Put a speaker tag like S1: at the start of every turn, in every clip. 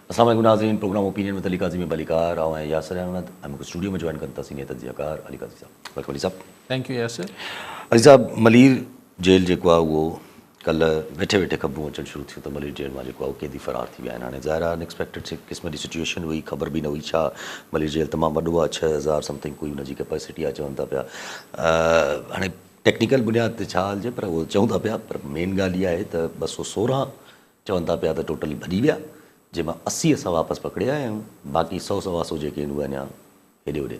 S1: अस्सलाम वालेकुम नाज़रीन, प्रोग्राम ओपिनियन में अली काज़ी में बलिकार और यासर अहमद हम स्टूडियो में ज्वाइन करता सीनियर तजियाकार Ali Qazi sahab. Welcome Ali sahab.
S2: Thank you Yasir.
S1: Ali sahab, Malir jail जेको आहे उहो कल वेठे वेठे ख़बरूं अचणु शुरू थियूं त मलीर जेल मां जेको आहे उहो कैदी फ़रार थी विया आहिनि। हाणे ज़ाहिर आहे अनएक्सपेक्टेड क़िस्म जी सिचुएशन हुई, ख़बर बि न हुई छा मलीर जेल तमामु वॾो आहे, 6000 समथिंग कोई हुनजी कैपेसिटी आहे चवनि था पिया। हाणे टेक्निकल बुनियाद ते छा हलिजे पर उहो चऊं था पिया, पर मेन ॻाल्हि इहा आहे त 216 चवनि था पिया त टोटल भॼी विया, जंहिंमां 80 असां वापसि पकड़िया आहियूं, बाक़ी 100-125 जेके आहिनि उहे अञा हेॾे होॾे।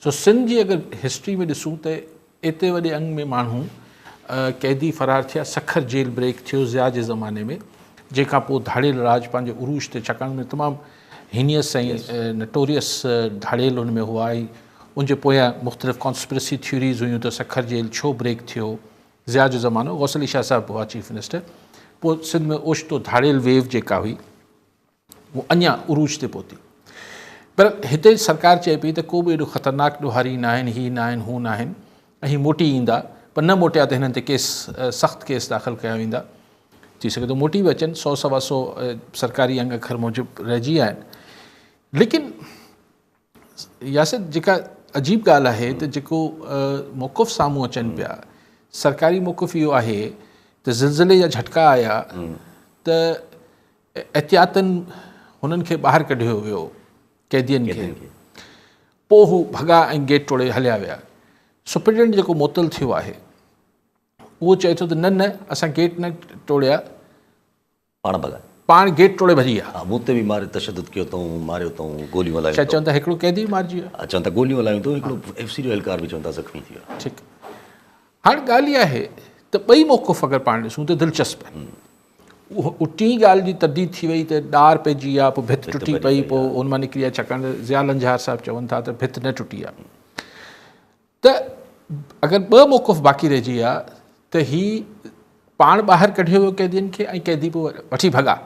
S2: सो सिंध जी अगरि हिस्ट्री में ॾिसूं त एतिरे वॾे अंग में माण्हू कैदी फ़रार थिया, सखर जेल ब्रेक थियो ज़िया जे ज़माने में, जंहिंखां पोइ धाड़ियल राज पंहिंजे उरूज ते, छाकाणि में तमामु हीनियस ऐं नटोरियस धाड़ियल हुन में हुआ। ऐं उनजे पोयां मुख़्तलिफ़ कॉन्स्पिरेसी थ्योरीज़ हुयूं त सखर जेल छो ब्रेक थियो। ज़िया जो ज़मानो, गौस अली शाह साहब हुआ चीफ मिनिस्टर। पोइ सिंध में ओचितो धाड़ियल वेव जेका हुई उहो अञा उरूज ते पहुती। पर हिते सरकार चए पई त को बि एॾो ख़तरनाक ॾोहारी न आहिनि, ही न आहिनि, हू न आहिनि, ऐं ही मोटी ईंदा, पर न मोटिया त हिननि ते केस सख़्तु केस दाख़िल कया वेंदा। थी सघे थो मोटी बि अचनि, 100-125 सरकारी अंग अखर मूजिबि रहिजी विया आहिनि। लेकिन यासिर जेका अजीब ॻाल्हि आहे त जेको मौक़ुफ़ साम्हूं अचनि पिया, सरकारी मौक़ुफ़ इहो आहे त ज़िलज़िले जा झटका आया त एहतियातन हुननि खे ॿाहिरि कढियो वियो कैदियुनि खे, पोइ हू भॻा ऐं गेट तोड़े हलिया विया। सुप्रिटेंडेंट जेको मुअतल थियो आहे उहो चए थो त न असां गेट न तोड़िया,
S1: पाण भॻा,
S2: पाण गेट तोड़े भॼी विया।
S1: मूं ते बि मारे तशदुद कयो अथऊं, मारियो अथऊं, गोलियूं हलायूं।
S2: छा चवनि था हिकिड़ो कैदी मारिजी वियो,
S1: चवनि था गोलियूं हलायूं अथऊं, हिकिड़ो एफसीडी एहलकार बि चवनि था ज़ख़्मी थी वियो।
S2: ठीकु। हाणे ॻाल्हि इहा आहे त ॿई मौक़ुफ़ अगरि पाण ॾिसूं त दिलचस्प आहिनि। उहा टी ॻाल्हि जी तरदीद थी वई त ॾार पइजी विया, पोइ भित टुटी पई, पोइ उन मां निकिरी आहे, छाकाणि त ज़िया लंझार साहिबु चवनि था त भित न टुटी आहे। त अगरि ॿ मौक़ुफ़ बाक़ी रहिजी विया त ही पाण ॿाहिरि कढियो वियो कैदियुनि खे ऐं कैदी पोइ वठी भॻा,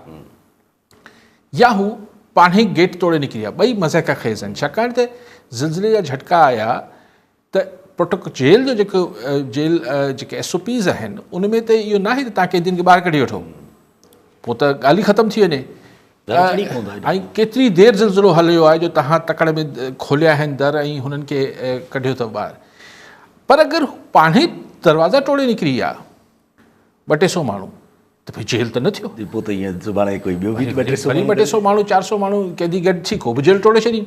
S2: या हू पाण ई गेट तोड़े निकिरी विया। ॿई मज़ाक़ ख़ेज़ आहिनि, छाकाणि त ज़िलज़िले जा झटका आया त प्रोटोकॉल जेल जो जेको जेल जेके SOPs आहिनि उन में त इहो न आहे त तव्हां कैदियुनि खे ॿाहिरि कढी वठो, पोइ त ॻाल्हि ई ख़तमु थी वञे। ऐं केतिरी देरि ज़िलज़िलो हलियो आहे जो तव्हां तकड़ में खोलिया आहिनि दर ऐं हुननि खे कढियो अथव ॿाहिरि। पर अगरि पाण ई दरवाज़ा तोड़े निकिरी विया 200 माण्हू त भई जेल त न थियो।
S1: पोइ त ईअं सुभाणे कोई ॿियो बि
S2: 200 माण्हू 400 माण्हू कैदी गॾु थी को बि जेल तोड़े छॾी।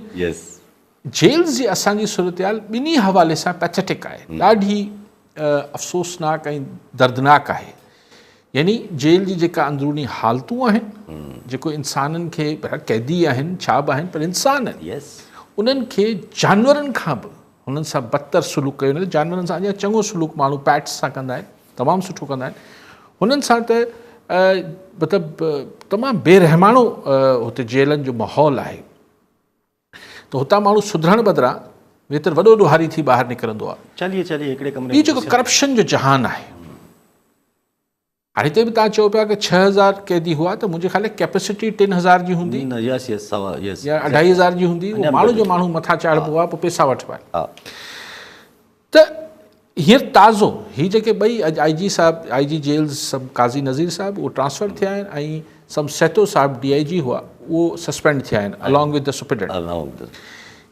S2: जेल जी असांजी सूरतयाल ॿिन्ही हवाले सां पैथेटिक आहे, ॾाढी अफ़सोसनाक ऐं दर्दनाक आहे। यानी जेल जी जेका अंदरूनी हालतूं आहिनि, जेको इंसाननि खे कैदी आहिनि, छा बि आहिनि, पर इंसान आहिनि, उन्हनि खे जानवरनि खां बि हुननि सां बदतर सुलूक कयो वञे। जानवरनि सां अञा चङो सुलूक माण्हू पैट्स सां कंदा आहिनि, तमामु सुठो कंदा आहिनि। हुननि सां त मतिलबु तमामु बेरहमानो हुते जेलनि जो माहौल आहे। त हुतां माण्हू सुधरण बदिरां वेतर वॾो ॾोहारी थी ॿाहिरि निकिरंदो आहे। हीउ जेको करप्शन जो जहान आहे, हाणे हिते बि तव्हां चओ पिया की 6000 कैदी हुआ त मुंहिंजे ख़्याल कैपेसिटी 3000 जी हूंदी या 2500 जी हूंदी। माण्हू जो माण्हू मथां चाढ़िबो आहे, पोइ पैसा वठिबा आहिनि। त हींअर ताज़ो ही जेके ॿई अॼु IG साहिबु, IG जेल्स सभु काज़ी नज़ीर साहिबु उहो ट्रांसफर थिया आहिनि, ऐं सभु सेतो साहिबु DIG हुआ उहो सस्पेंड थिया आहिनि अलॉन्ग विद द सुप्रिटेंडेंट।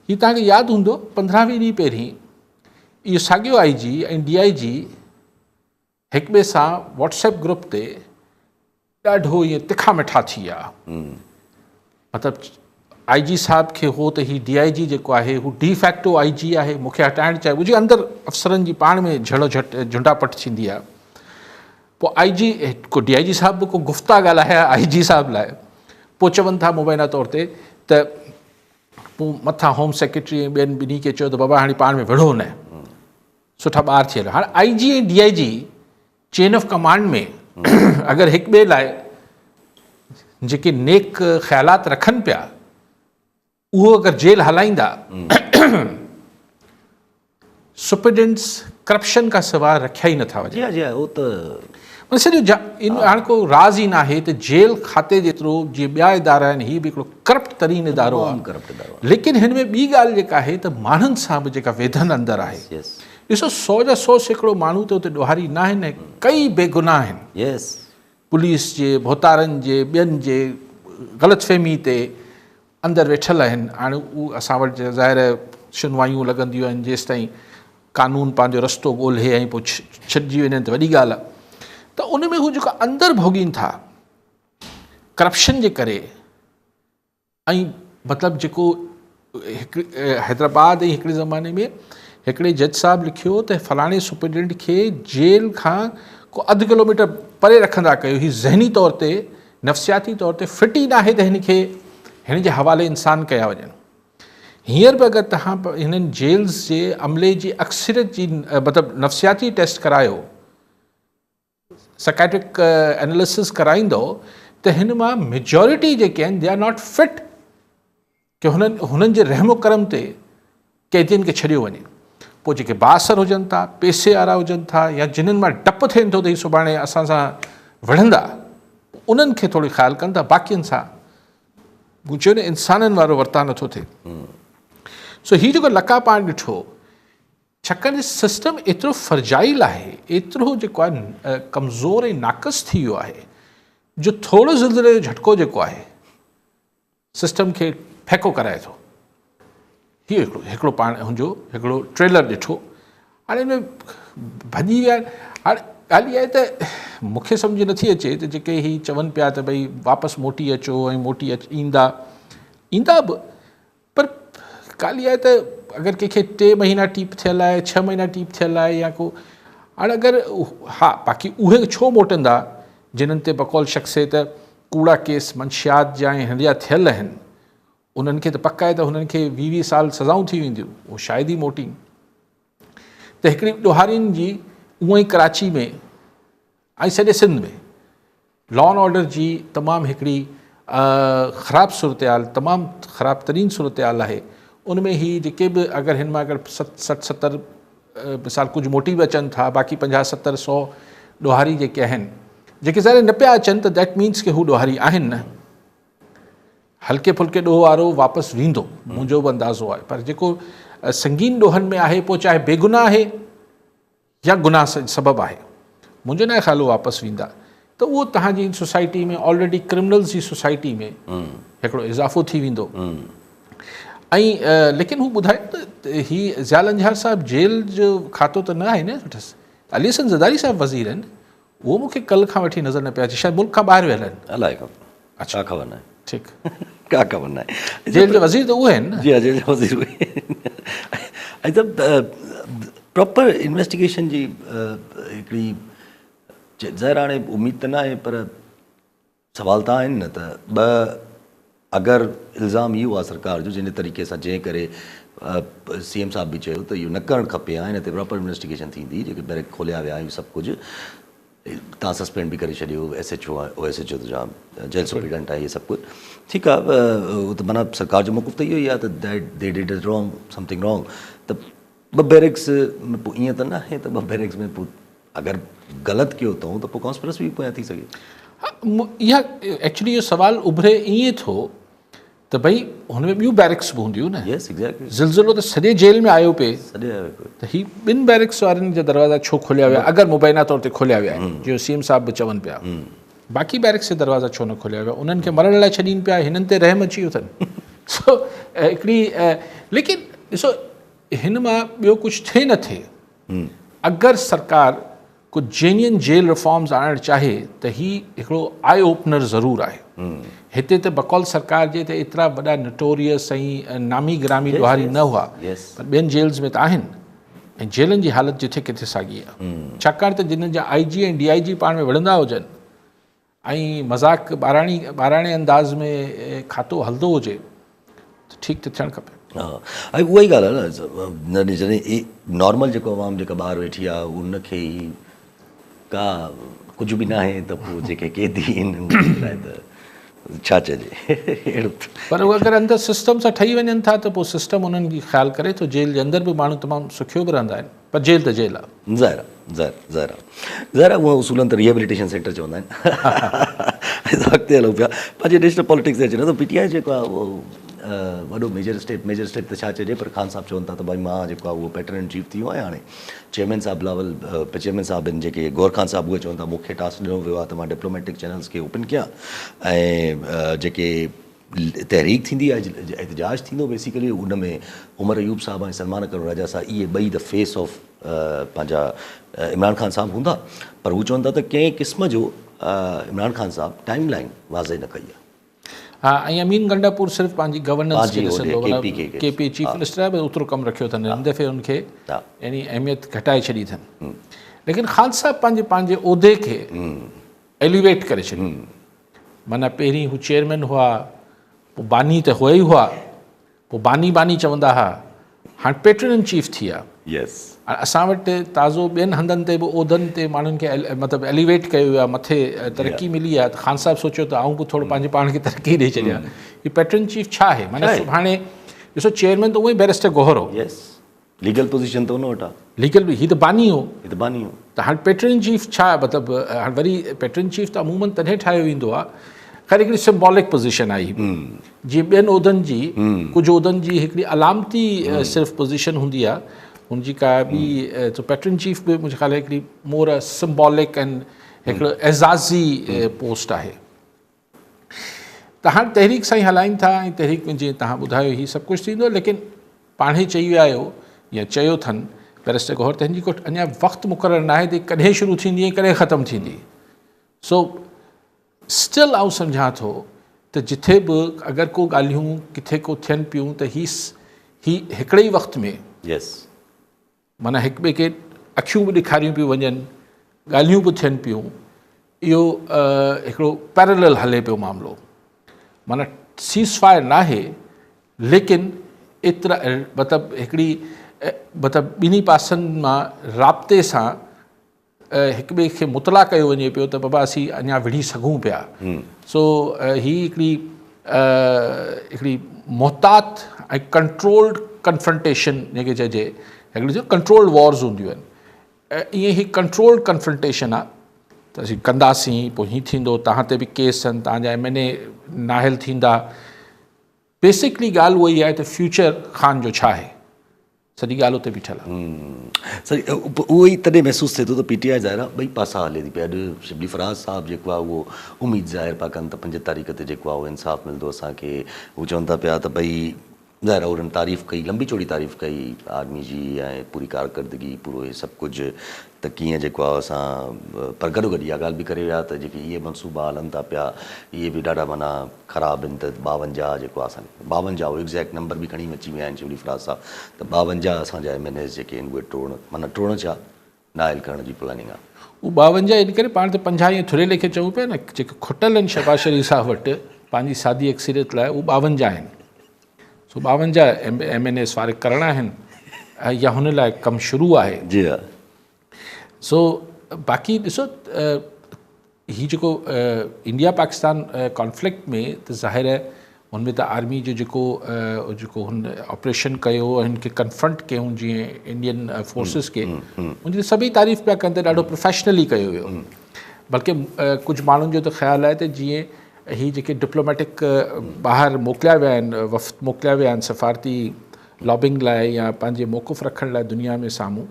S2: हीअ तव्हांखे यादि हूंदो 15-20 ॾींहं पहिरीं इहो साॻियो IG ऐं DIG हिक ॿिए सां WhatsApp ग्रुप ते ॾाढो ईअं तिखा मिठा थी विया। मतिलबु IG साहिब खे हो त ही DIG जेको आहे हू डिफैक्टो IG आहे, मूंखे हटाइणु चाहे, मुंहिंजे अंदरि अफ़सरनि जी पाण में झड़ो झुंडापट थींदी आहे। पोइ IG को DIG साहिब बि को गुफ़्ता ॻाल्हाया IG साहिब लाइ, पोइ चवनि था मुबैना तौर ते त पोइ मथां होम सेक्रेटरी ऐं ॿियनि ॿिन्ही खे चयो त बाबा हाणे पाण में विढ़ो न, सुठा ॿार थी हलो। हाणे IG ऐं DIG चेन ऑफ कमांड में अगरि हिक ॿिए लाइ जेके नेक ख़्यालात रखनि पिया, उहो अगरि जेल हलाईंदा, सुप्रिटेंडेंट्स करप्शन खां सवाइ रखिया ई नथा वञनि। सॼो हाणे को राज़ ई न आहे त जेल खाते जेतिरो जीअं ॿिया इदारा आहिनि, हीअ बि हिकिड़ो करप्ट तरीन इदारो आहे। लेकिन हिन में ॿी ॻाल्हि जेका आहे त माण्हुनि सां बि जेका वेधन अंदरि आहे, ॾिसो 100 जा 100 सैकड़ो माण्हू त हुते ॾोहारी न आहिनि, कई बेगुनाह आहिनि। पुलिस जे भोतारनि जे ॿियनि जे ग़लतफ़हमी ते अंदरि वेठल आहिनि। हाणे उहे असां वटि ज़ाहिर सुनवायूं लॻंदियूं आहिनि, जेसि ताईं कानून पंहिंजो रस्तो ॻोल्हे ऐं पोइ छॾिजी वञनि त वॾी ॻाल्हि आहे। त उन में हू जेको अंदरि भोॻीनि था करप्शन जे करे, ऐं मतिलबु जेको हैदराबाद ऐं हिकिड़े ज़माने में हिकिड़े जज साहब लिखियो त फलाणे सुपरिटेंडेंट खे जेल खां को 1/2 किलोमीटर परे रखंदा कयो। ही ज़हनी तौर ते नफ़सियाती तौर ते फिट ई न आहे त हिन जे हवाले इंसान कया वञनि। हींअर बि अगरि तव्हां हिननि जेल्स जे अमले जी अक्सरियत जी मतिलबु नफ़सियाती टेस्ट करायो, साइकेट्रिक एनालिसिस कराईंदो, त हिन मां मेजॉरिटी जेके आहिनि दे आर नॉट फिट कि हुननि जे रहमो करम ते कैदियुनि खे छॾियो वञे। पोइ जेके बासर हुजनि था, पैसे वारा हुजनि था, या जिन्हनि मां डपु थियनि थो त ही सुभाणे असां सां विढ़ंदा, उन्हनि खे थोरी ख़्यालु कनि था, बाक़ियुनि सां चयो न इंसाननि वारो वर्ताव नथो थिए। सो हीउ जेको लका पाण ॾिठो, छाकाणि सिस्टम एतिरो फर्जाइल आहे, एतिरो जेको आहे कमज़ोर ऐं नाक़स थी वियो आहे, जो थोरो ज़िलज़िले जो झटको जेको आहे सिस्टम खे फेको कराए थो। हीउ हिकिड़ो पाण हुनजो हिकिड़ो ट्रेलर ॾिठो। हाणे हिन भॼी विया। हाणे ॻाल्हि इहा आहे त मूंखे सम्झ नथी अचे त जेके ही चवनि पिया त भई वापसि मोटी अचो ऐं मोटी ईंदा बि, पर ॻाल्हि इहा आहे त अगरि कंहिंखे 3 महीना टीप थियल आहे, 6 महीना टीप थियल आहे, या को हाणे अगरि हा, बाक़ी उहे छो मोटंदा जिन्हनि ते बकौल शख़्सियत कूड़ा केस मंशियात जा ऐं हिन जा थियल आहिनि, उन्हनि खे त पक आहे त हुननि खे 20 साल सज़ाऊं थी वेंदियूं, उहो शायदि ई मोटी। त हिकिड़ी ॾोहारियुनि जी उअं ई कराची में ऐं सॼे सिंध में लॉ एंड ऑर्डर जी तमामु हिकिड़ी ख़राबु सूरत-हाल, तमामु ख़राबु तरीन सूरत-हाल आहे। उन में ही जेके बि अगरि हिन मां अगरि 60-70 मिसाल कुझु मोटी बि अचनि था, बाक़ी 50-70-100 ॾोहारी जेके आहिनि, जेके ज़ाहिर न पिया अचनि, त दैट मीन्स के हू ॾोहारी आहिनि न। हल्के फुल्के ॾोह वारो वापसि वेंदो, मुंहिंजो बि अंदाज़ो आहे। पर जेको संगीन ॾोहनि में आहे, पोइ चाहे बेगुनाह आहे या गुनाह सबबु आहे, मुंहिंजो न ख़्याल वापसि वेंदा। त उहो तव्हांजी सोसाइटी में ऑलरेडी क्रिमिनल्स जी सोसाइटी में हिकिड़ो इज़ाफ़ो थी वेंदो। ऐं लेकिन हू ॿुधाए त ही ज़िया लंझार साहिबु जेल जो खातो त न आहे न वठसि। अली हसन ज़रदारी साहिबु वज़ीर आहिनि, उहो मूंखे कल्ह खां वठी नज़र न पिया अचे, शायदि मुल्क खां ॿाहिरि वियल आहिनि।
S1: अलाए अच्छा ख़बर न आहे।
S2: ठीकु,
S1: का ख़बर न आहे।
S2: जेल जो वज़ीर त उहे आहिनि न।
S1: जी जेल जो वज़ीर उहे। ऐं त प्रॉपर इन्वेस्टिगेशन जी हिकिड़ी ज़ाहिर हाणे उमेद त न आहे, पर सवाल त आहिनि न। त अगरि इल्ज़ाम इहो आहे सरकार जो, जिन तरीक़े सां जंहिं करे CM साहब बि चयो त इहो न करणु खपे, हिन ते प्रॉपर इन्वेस्टिगेशन थींदी, जेके बैरक खोलिया विया आहिनि सभु कुझु तव्हां सस्पेंड बि करे छॾियो, SHO आहे, OSHO त जाम जेल सुपरिटेंडेंट आहे, इहे सभु कुझु ठीकु आहे। उहो त माना सरकार जो मौक़िफ़ त इहो ई आहे त that they did is wrong, something wrong. त 2 बैरक्स में पोइ ईअं त न आहे त 2 बैरक्स में पोइ अगरि ग़लति कयो अथऊं त पोइ कॉन्स्पिरेसी बि पोयां थी सघे।
S2: इहा एक्चुअली इहो सुवालु उभरे ईअं थो त भई हुन में ॿियूं बैरक्स बि हूंदियूं न।
S1: यस एग्ज़ैक्टली।
S2: ज़िलज़िलो त सॼे जेल में आयो पिए,
S1: सॼे आयो पिए,
S2: त ही 2 बैरक्स वारनि जा दरवाज़ा छो खोलिया विया, अगरि मुबैना तौर ते खोलिया विया आहिनि, जो CM साहब बि चवनि पिया, बाक़ी बैरक्स जा दरवाज़ा छो न खोलिया विया, उन्हनि खे मरण लाइ छॾीनि पिया, हिननि ते रहम अची वियो अथनि। सो हिकिड़ी लेकिन ॾिसो, हिन मां ॿियो कुझु थिए न थिए, अगरि सरकार कुझु जेन्युइन जेल रिफॉर्म्स आणणु चाहे त ही हिकिड़ो आई ओपनर ज़रूरु आहे। हिते त बकौल सरकार जे हिते एतिरा वॾा नटोरियस ऐं नामी ग्रामी ॾोहारी न हुआ, पर ॿियनि जेल्स में त आहिनि, ऐं जेलनि जी हालति जिथे किथे साॻी आहे। छाकाणि त जिन्हनि जा IG ऐं DIG पाण में विढ़ंदा हुजनि ऐं मज़ाक ॿाराणे अंदाज़ में खातो हलंदो हुजे, त ठीकु त थियणु खपे।
S1: हा, ऐं उहा ई ॻाल्हि आहे न, जॾहिं नॉर्मल जेको आवाम जेका ॿाहिरि वेठी आहे, उनखे ई का कुझु बि न आहे, त पोइ जेके क़ैदी आहिनि त छा चइजे अहिड़ो।
S2: पर उहे अगरि अंदरि सिस्टम सां ठही वञनि था, त पोइ सिस्टम उन्हनि जी ख़्यालु करे थो। जेल जे अंदरि बि माण्हू तमामु सुखियो बि रहंदा आहिनि, पर जेल त जेल आहे। ज़ाहिर
S1: आहे उहा उसूलन त रिहेबिलिटेशन सेंटर चवंदा आहिनि। अॻिते हलूं पिया पंहिंजे नेशनल पॉलिटिक्स ते अचे न, त PTI जेको आहे उहो वॾो मेजर स्टेप त छा चइजे, पर ख़ान साहब चवनि था त भई मां जेको आहे उहो पैटर्न इन चीफ थी वियो आहियां। हाणे चेयरमैन साहब बिलावल चेयरमैन साहब आहिनि जेके गौर खान साहब, उहे चवनि था मूंखे टास्क ॾिनो वियो आहे त मां डिप्लोमेटिक चैनल्स खे ओपन कयां ऐं जेके तहरीक थींदी आहे, एहतजाज थींदो बेसिकली, उन में उमर अयूब साहब ऐं सलमान अकबर राजा साहब इहे ॿई द फेस ऑफ पंहिंजा इमरान ख़ान साहब हूंदा। पर हू चवनि था त कंहिं क़िस्म जो इमरान ख़ान साहब टाइम लाइन वाज़े न कई आहे।
S2: हा, ऐं अमीन गंडापुर सिर्फ़ु पंहिंजी गवर्नेंस खे ॾिसंदो,
S1: KP
S2: चीफ मिनिस्टर आहे, ओतिरो कमु रखियो अथनि, हिन दफ़े उनखे यानी अहमियत घटाए छॾी अथनि। लेकिन ख़ान साहब पंहिंजे उहिदे खे एलिवेट करे छॾियो। माना पहिरीं हू चेयरमैन हुआ, पोइ बानी त हुआ ई हुआ, पोइ बानी चवंदा हुआ, हाणे पैटर्न इन चीफ थी विया। असां वटि ताज़ो ॿियनि हंधनि ते बि उहिदनि ते माण्हुनि खे मतिलबु एलिवेट कयो वियो आहे, मथे तरक़ी मिली आहे। त ख़ान साहब सोचियो त आऊं बि थोरो पंहिंजे पाण खे तरक़ी ॾेई छॾियां। हीउ पैटर्न चीफ छा आहे? माना सुभाणे ॾिसो चेयरमैन त उहो ई बैरिस्टर गौहर हो,
S1: लीगल पोजीशन त उन वटि आहे,
S2: लीगल हीउ त बानी हो,
S1: त
S2: हाणे पैटर्न चीफ छा मतिलबु? हाणे वरी पैटर्न चीफ त अमूमन तॾहिं ठाहियो वेंदो आहे, ख़ैर हिकिड़ी सिम्बॉलिक पोज़ीशन आहे जीअं ॿियनि उहिदनि जी, कुझु उहिदनि जी हिकिड़ी अलामती सिर्फ़ु पोज़ीशन हूंदी आहे, हुनजी का बि तो पैटर्न चीफ बि मुंहिंजे ख़्याल हिकिड़ी मोर सिम्बॉलिक ऐं हिकिड़ो एज़ाज़ी पोस्ट आहे। त हाणे तहरीक सां ई हलाइनि था, ऐं तहरीक में जीअं तव्हां ॿुधायो हीउ सभु कुझु थींदो, लेकिन पाण ई चई विया आहियो या चयो अथनि बैरिस्टर गौहर, तंहिंजी को अञा वक़्तु मुक़ररु न आहे त कॾहिं शुरू थींदी ऐं कॾहिं ख़तमु थींदी। सो स्टिल आउं सम्झां थो त जिथे बि अगरि को ॻाल्हियूं किथे को थियनि पियूं त ही हिकिड़े ई वक़्त में माना हिक ॿिए खे अखियूं बि ॾेखारियूं पियूं वञनि, ॻाल्हियूं बि थियनि पियूं, इहो हिकिड़ो पैरेलल हले पियो मामिलो। माना सीज़ फायर न आहे, लेकिन एतिरा मतिलबु हिकिड़ी मतिलबु ॿिन्ही पासनि मां राब्ते सां हिक ॿिए खे मुतला कयो वञे पियो त बाबा असीं अञा विढ़ी सघूं पिया। सो ही हिकिड़ी मोहतात ऐं कंट्रोल्ड कन्फ्रंटेशन जंहिंखे चइजे, हिकिड़ी जो कंट्रोल्ड वॉर्स हूंदियूं आहिनि, ईअं ई कंट्रोल्ड कन्फ्रंटेशन आहे त असीं कंदासीं, पोइ हीअं थींदो, तव्हां ते बि केस आहिनि, तव्हांजा MNA नाहिल थींदा। बेसिकली ॻाल्हि उहा ई आहे त फ्यूचर ख़ान जो छा आहे, सॼी ॻाल्हि उते बीठल आहे।
S1: सही, उहो ई तॾहिं महसूसु थिए थो त PTI ज़ाहिर आहे ॿई पासा हले थी पिया। अॼु शिबली फराज़ साहब जेको आहे उहो उमेदु ज़ाहिर पिया कनि त 5 तारीख़ ते जेको आहे उहो इंसाफ़ु मिलंदो असांखे। हू चवनि था पिया त भई ज़ाहिर आहे उन्हनि तारीफ़ कई, लंबी चौड़ी तारीफ़ कई आर्मी जी ऐं पूरी कारकर्दगी, पूरो इहे सभु कुझु, त कीअं जेको आहे असां, पर गॾोगॾु इहा ॻाल्हि बि करे विया त जेके इहे मनसूबा हलनि था पिया इहे बि ॾाढा माना ख़राबु आहिनि। त 52 जेको आहे असांखे 52 एग्ज़ैक्ट नंबर बि खणी अची विया आहिनि शिबली फराज़ साहब, त 52 असांजा MNAs जेके आहिनि उहे टोड़ण छा नाइल करण जी प्लानिंग आहे।
S2: उहो 52 इन करे पाण त 50 ईअं थुरे लेखे चऊं पिया न, जेके खुटल आहिनि शहबाज़ शरीफ़ साहब वटि पंहिंजी सादी अक्सरियत लाइ, उहे 52 आहिनि। सो 52 MNAs फारिग करणा आहिनि या हुन लाइ कमु शुरू आहे।
S1: जी हा। सो
S2: बाक़ी ॾिसो हीउ जेको इंडिया पाकिस्तान कॉन्फ्लिक्ट में त ज़ाहिर आहे हुनमें त आर्मी जो जेको हुन ऑपरेशन कयो, हिनखे कन्फ्रंट कयूं जीअं इंडियन फोर्सिस खे, हुनजी सभई तारीफ़ पिया कनि त ॾाढो प्रोफेशनली कयो वियो। बल्कि कुझु माण्हुनि जो त ख़्यालु आहे त जीअं ही जेके डिप्लोमेटिक ॿाहिरि मोकिलिया विया आहिनि, वफ़्त मोकिलिया विया आहिनि सफ़ारती लॉबिंग लाइ या पंहिंजे मौक़ुफ़ रखण लाइ दुनिया में साम्हूं,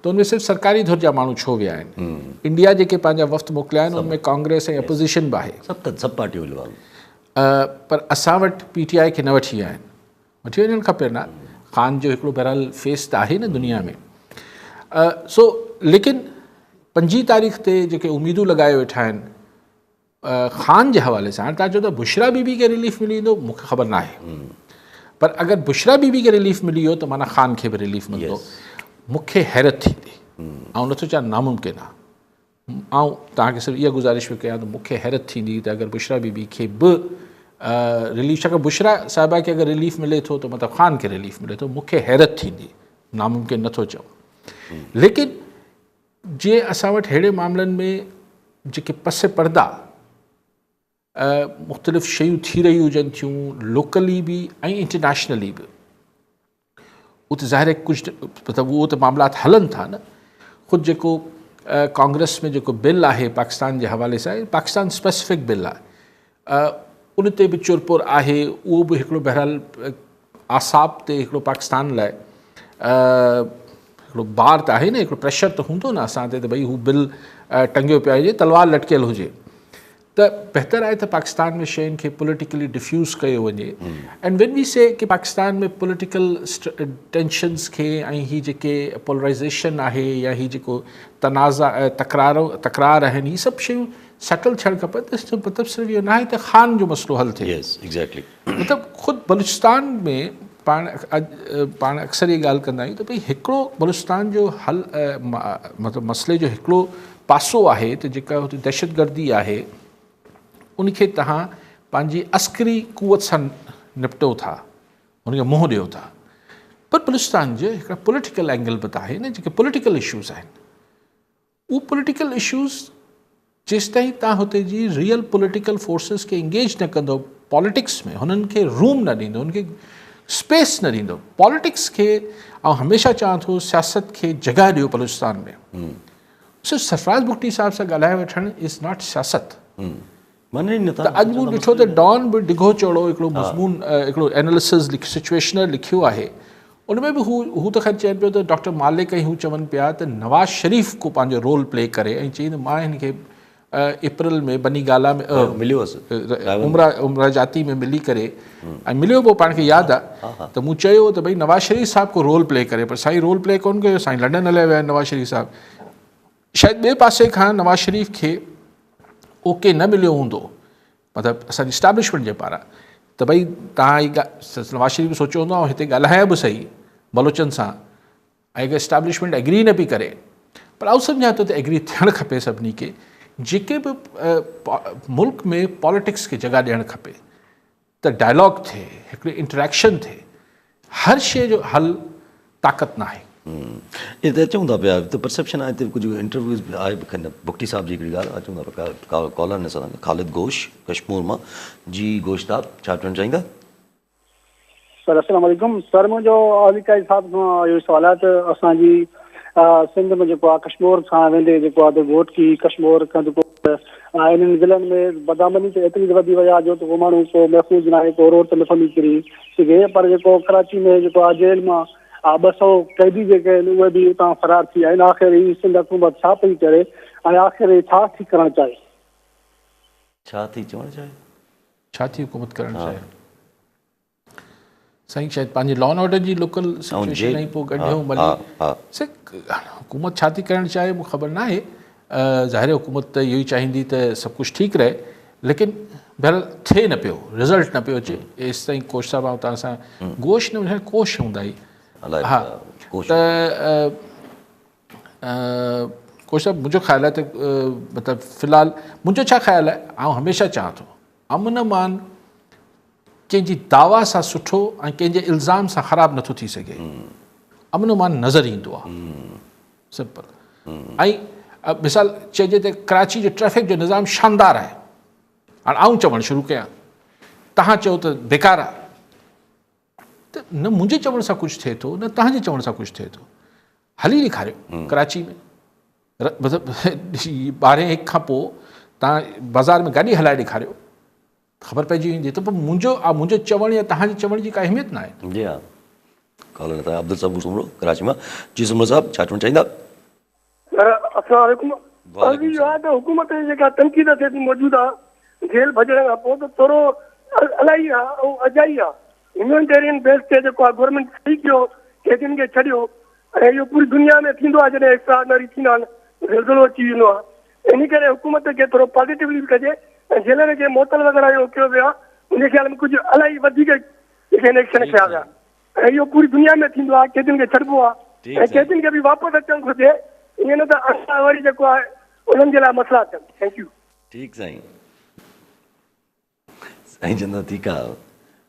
S2: त उनमें सिर्फ़ु सरकारी धुर जा माण्हू छो विया आहिनि। इंडिया जेके पंहिंजा वफ़्त मोकिलिया आहिनि उनमें कांग्रेस ऐं अपोज़िशन बि आहे, सभु पार्टियूं। पर असां वटि PTI खे न वठी विया आहिनि, वठी वञणु खपे न। ख़ान जो हिकिड़ो बहरहाल फेस त आहे न दुनिया में। सो लेकिन 5 तारीख़ ते जेके उमेदूं लॻाए वेठा आहिनि ख़ान जे हवाले सां, हाणे तव्हां चओ त बुशरा बीबी खे रिलीफ मिली वेंदो, मूंखे ख़बर न आहे, पर अगरि बुशरा बीबी खे रिलीफ मिली वियो त माना ख़ान खे बि रिलीफ मिलंदो। मूंखे हैरत थींदी, ऐं नथो चाहियां नामुमकिन आहे, ऐं तव्हांखे सिर्फ़ु इहा गुज़ारिश बि कयां त मूंखे हैरत थींदी त अगरि बुशरा बीबी खे बि रिलीफ, छाकाणि बुशरा साहिबा खे अगरि रिलीफ मिले थो त मतिलबु ख़ान खे रिलीफ मिले थो, मूंखे हैरत थींदी, नामुमकिन नथो चओ। लेकिन जीअं असां वटि अहिड़े मामलनि में जेके पस पर्दा मुख़्तलिफ़ शयूं थी रहियूं हुजनि थियूं, लोकली बि ऐं इंटरनेशनली बि, उते ज़ाहिर आहे कुझु मतिलबु उहो त मामलात हलनि था न। ख़ुदि जेको कांग्रेस में जेको बिल आहे पाकिस्तान जे हवाले सां, पाकिस्तान स्पेसिफिक बिल आहे, उन ते बि चुरपुर आहे, उहो बि हिकिड़ो बहरहाल आसाब ते हिकिड़ो पाकिस्तान लाइ हिकिड़ो बार त आहे न, हिकिड़ो प्रेशर त हूंदो न असां ते त भई हू बिल टंगियो पिया हुजे, तलवार लटकियल हुजे, त बहितर आहे त पाकिस्तान में शयुनि खे पॉलिटिकली डिफ्यूज़ कयो वञे। एंड वेन वी से कि पाकिस्तान में पॉलिटिकल टेंशन्स खे ऐं ही जेके पोलराइज़ेशन आहे या ही जेको तकरार आहिनि, ही सभु शयूं सेटल थियणु खपे। त मतिलबु सिर्फ़ु इहो न आहे त ख़ान जो मसइलो हल थिए।
S1: एग्जैक्टली।
S2: मतिलबु ख़ुदि बलूचिस्तान में पाण अक्सर ये ॻाल्हि कंदा आहियूं त भई हिकिड़ो बलूचिस्तान जो हल मतिलबु मसइले जो हिकिड़ो पासो आहे त जेका हुते दहशतगर्दी आहे उनखे तव्हां पंहिंजी अस्करी क़ुवत सां निपटो था, उनखे मुंहुं ॾियो था। पर बलूचिस्तान जो हिकिड़ा पॉलिटिकल एंगल बि त आहे न, जेके पॉलिटिकल इशूज़ आहिनि, उहे पॉलिटिकल इशूज़ जेसिताईं तव्हां हुते जी रियल पॉलिटिकल फोर्सिस खे इंगेज न कंदो पॉलिटिक्स में, हुननि खे रूम न ॾींदो, उनखे स्पेस न ॾींदो पॉलिटिक्स खे। ऐं हमेशह चवां थो सियासत खे जॻह ॾियो बलूचिस्तान में। सिर्फ़ु सरफराज़ भुट्टी साहिब सां ॻाल्हाए वठणु इज़ नॉट सियासत। त अॼु मूं ॾिठो त डॉन बि डिघो चौड़ो हिकिड़ो मज़मून हिकिड़ो एनालिसिस सिचुएशनल लिखियो आहे, उनमें बि हू त ख़ैर चवनि पियो त डॉक्टर मालिक ऐं हू चवनि पिया त नवाज़ शरीफ़ को पंहिंजो रोल प्ले करे, ऐं चई त मां हिन खे अप्रैल में बनी गाला में
S1: मिलियो
S2: उमरा जाती में मिली करे ऐं मिलियो पोइ पाण खे यादि आहे त मूं चयो त भई नवाज़ शरीफ़ साहिब को रोल प्ले करे, पर साईं रोल प्ले कोन कयो, साईं लंडन हलिया विया नवाज़ शरीफ़ साहिब। शायदि ॿिए पासे खां नवाज़ शरीफ़ खे ओके न मिलियो हूंदो, मतिलबु असांजी इस्टेब्लिशमेंट जे पारां, त भई तव्हां ही नवाज़ शरीफ़ सोचियो हूंदो ऐं हिते ॻाल्हायां बि सही बलोचनि सां, ऐं अगरि इस्टेब्लिशमेंट एग्री न पई करे, पर आउं सम्झां थो त एग्री थियणु खपे सभिनी खे। जेके बि मुल्क में पॉलिटिक्स खे जॻह ॾियणु खपे, त डायलॉग थिए, हिकिड़ी इंटरेक्शन थिए, हर शइ जो हल ताक़त न आहे।
S1: ये त चऊं था पिया त परसेप्शन आहे, हिते कुझु इंटरव्यूज़ बि आहे भुट्टी साहिब जी हिकिड़ी ॻाल्हि चऊं था पिया कॉलर ने सां ख़ालिद घोष कश्मीर मां जी। घोष साहिब छा चवणु चाहींदा?
S3: सर अस्सलाम वालेकुम। सर मुंहिंजो अलीकाई साहिब खां इहो सवाल आहे त असांजी सिंध में जेको आहे कश्मीर खां वेंदे जेको आहे वोट की कश्मीर खां जेको इन्हनि ज़िलनि में बदामनी त एतिरी वधी वई आहे जो त को माण्हू को महफ़ूज़ न आहे, को रोड ते नथो निकिरी सघे। पर जेको कराची में जेको आहे जेल मां 200 कैदी जेके आहिनि उहे बि उतां फ़रार थी विया आहिनि। आख़िर ही सिंध हुकूमत छा पई करे ऐं आख़िर छा थी करणु चाहे?
S1: छा थी चवणु चाहे?
S2: छा थी हुकूमत करणु चाहे? साईं शायदि पंहिंजी लॉ एंड ऑर्डर जी लोकल सिचुएशन ऐं पोइ गॾियूं भली हुकूमत छा थी करणु चाहे मूंखे ख़बर न आहे। ज़ाहिर हुकूमत त इहो ई चाहींदी त सभु कुझु ठीकु रहे, लेकिन बहरहाल थिए न पियो, रिज़ल्ट न पियो अचे। एसि ताईं कोश साहिबु ऐं तव्हां सां गोश न वञे कोश हूंदा ई। हा त कोश साहिबु मुंहिंजो ख़्यालु आहे त मतिलबु फ़िलहालु मुंहिंजो छा ख़्यालु आहे, आउं हमेशह चवां थो अमन मान कंहिंजी दावा सां सुठो ऐं कंहिंजे इल्ज़ाम सां ख़राबु नथो थी सघे। अमन मान नज़र ईंदो आहे सिंपल। ऐं मिसाल चइजे त कराची जो ट्रैफ़िक जो निज़ाम शानदार आहे, हाणे आउं चवणु शुरू कयां, तव्हां चओ त बेकार आहे, त न मुंहिंजे चवण सां कुझु थिए थो न तव्हांजे चवण सां कुझु थिए थो। हली ॾेखारियो कराची में मतिलबु 12:01 खां पोइ तव्हां बाज़ार में गाॾी हलाए ॾेखारियो, ख़बर पइजी वेंदी। त पोइ मुंहिंजो चवण या तव्हांजे चवण जी का अहमियत न आहे।
S1: जी हा। कॉलर था अब्दुल साहब सुमरो कराची मां। जी सुमरो साहब छा चवणु चाहींदा?
S4: अस्सलाम वालेकुम। अर्ज़ी इहो आहे त हुकूमत जी जेका तनक़ीद थिए थी मौजूदा जेल भॼण खां पोइ त थोरो इलाही आहे ऐं अजाई आहे। ह्यूमैनिटेरियन बेस ते जेको आहे गवर्नमेंट सही कयो, कैदियुनि खे छॾियो, ऐं इहो पूरी दुनिया में थींदो आहे जॾहिं एक्स्ट्राऑर्डिनरी थींदा आहिनि, ज़िलज़िलो अची वेंदो आहे। इन करे हुकूमत खे थोरो पॉज़िटिवली कजे ऐं जेलनि खे मोतल वग़ैरह इहो कयो वियो आहे, मुंहिंजे ख़्याल में कुझु इलाही वधीक एक्शन कया विया ऐं इहो पूरी दुनिया में थींदो आहे। कैदियुनि खे छॾिबो आहे ऐं कैदियुनि खे बि वापसि अचणु घुरिजे, ईअं न त असां वरी जेको आहे उन्हनि जे लाइ मसइला थियनि। Thank U.
S1: ठीकु साईं। साईं चवंदा ठीकु आहे,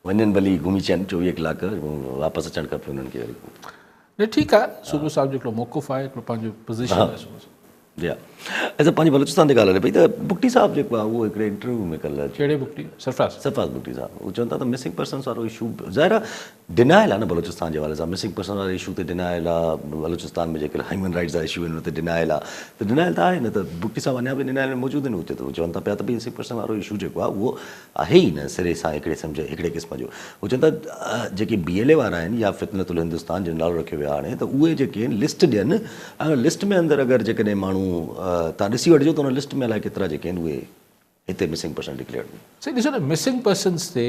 S1: वञनि भली घुमी अचनि 24 कलाक, वापसि अचणु खपे उन्हनि खे वरी।
S2: न ठीकु आहे, सुबुह साहिब जो हिकिड़ो मौक़ुफ़ आहे, हिकिड़ो पंहिंजो पोज़ीशन आहे।
S1: या अच्छा पंहिंजे बलूचिस्तान जी ॻाल्हि हले पई त बुक्टी साहब जेको आहे उहो हिकिड़े इंटरव्यू में कल्ह
S2: कहिड़े बुक्टी सरफराज़
S1: सरफराज़ बुक्टी साहब उहो चवनि था त मिसिंग पर्सन्स वारो इशू ज़ाहिर आहे डिनायल आहे न बलूचिस्तान जे हवाले सां मिसिंग पर्सन वारे इशू ते डिनायल आहे बलूचिस्तान में जेके ह्यूमन राइट्स जा इशू आहिनि उन ते डिनायल आहे त डिनायल त आहे न त बुक्टी साहब अञा बि डिनायल में मौजूदु आहिनि उते त उहे चवनि था पिया त भई मिसिंग पर्सन वारो इशू जेको आहे उहो आहे ई न सिरे सां हिकिड़े क़िस्म जो उहे चवनि था जेके BLA वारा आहिनि या फितनतुल हिंदुस्तान जो नालो रखियो वियो आहे हाणे त उहे जेके आहिनि लिस्ट ॾियनि अगरि लिस्ट में अंदरि अगरि जेकॾहिं माण्हू तव्हां ॾिसी वठिजो त उन लिस्ट में अलाए केतिरा जेके आहिनि उहे हिते मिसिंग पर्सन डिक्लेयर
S2: सही ॾिसो न मिसिंग पर्सन्स ते